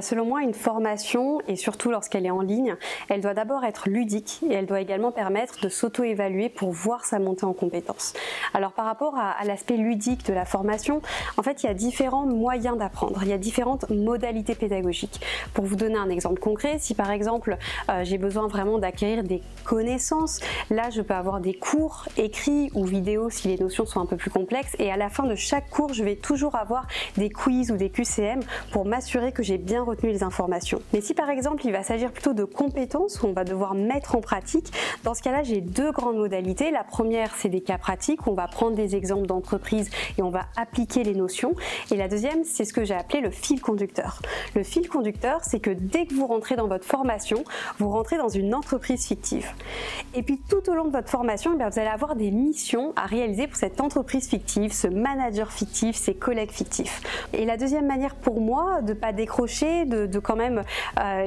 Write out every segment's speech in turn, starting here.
Selon moi, une formation, et surtout lorsqu'elle est en ligne, elle doit d'abord être ludique et elle doit également permettre de s'auto-évaluer pour voir sa montée en compétences. Alors par rapport à l'aspect ludique de la formation, en fait il y a différents moyens d'apprendre, il y a différentes modalités pédagogiques. Pour vous donner un exemple concret, si par exemple j'ai besoin vraiment d'acquérir des connaissances, là je peux avoir des cours écrits ou vidéos si les notions sont un peu plus complexes, et à la fin de chaque cours je vais toujours avoir des quiz ou des QCM pour m'assurer que j'ai bien retenu les informations. Mais si par exemple il va s'agir plutôt de compétences où on va devoir mettre en pratique, dans ce cas-là j'ai deux grandes modalités. La première c'est des cas pratiques où on va prendre des exemples d'entreprises et on va appliquer les notions, et la deuxième c'est ce que j'ai appelé le fil conducteur. Le fil conducteur, c'est que dès que vous rentrez dans votre formation, vous rentrez dans une entreprise fictive. Et puis tout au long de votre formation, vous allez avoir des missions à réaliser pour cette entreprise fictive, ce manager fictif, ces collègues fictifs. Et la deuxième manière pour moi de ne pas décrocher, de quand même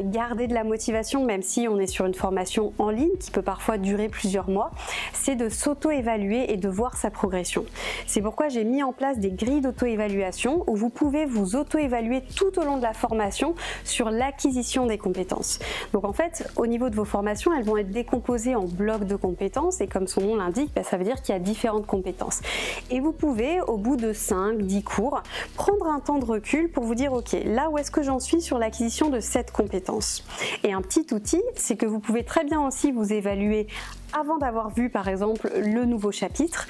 garder de la motivation, même si on est sur une formation en ligne qui peut parfois durer plusieurs mois, c'est de s'auto-évaluer et de voir sa progression. C'est pourquoi j'ai mis en place des grilles d'auto-évaluation où vous pouvez vous auto-évaluer tout au long de la formation sur l'acquisition des compétences. Donc en fait, au niveau de vos formations, elles vont être décomposées en blocs de compétences et comme son nom l'indique, ça veut dire qu'il y a différentes compétences. Et vous pouvez, au bout de 5-10 cours, prendre un temps de recul pour vous dire ok, là où est-ce que j'en suis sur l'acquisition de cette compétence. Et un petit outil, c'est que vous pouvez très bien aussi vous évaluer avant d'avoir vu par exemple le nouveau chapitre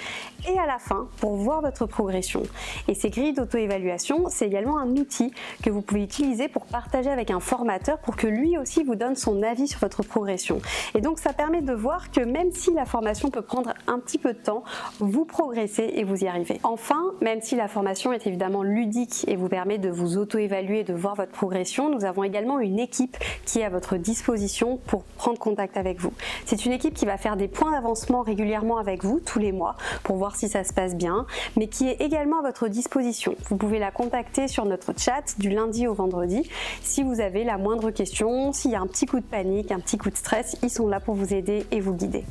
et à la fin pour voir votre progression. Et ces grilles d'auto-évaluation, c'est également un outil que vous pouvez utiliser pour partager avec un formateur pour que lui aussi vous donne son avis sur votre progression. Et donc ça permet de voir que même si la formation peut prendre un petit peu de temps, vous progressez et vous y arrivez. Enfin, même si la formation est évidemment ludique et vous permet de vous auto-évaluer et de voir votre progression, nous avons également une équipe qui est à votre disposition pour prendre contact avec vous. C'est une équipe qui va faire des points d'avancement régulièrement avec vous tous les mois pour voir si ça se passe bien, mais qui est également à votre disposition. Vous pouvez la contacter sur notre chat du lundi au vendredi. Si vous avez la moindre question, s'il y a un petit coup de panique, un petit coup de stress, ils sont là pour vous aider et vous guider.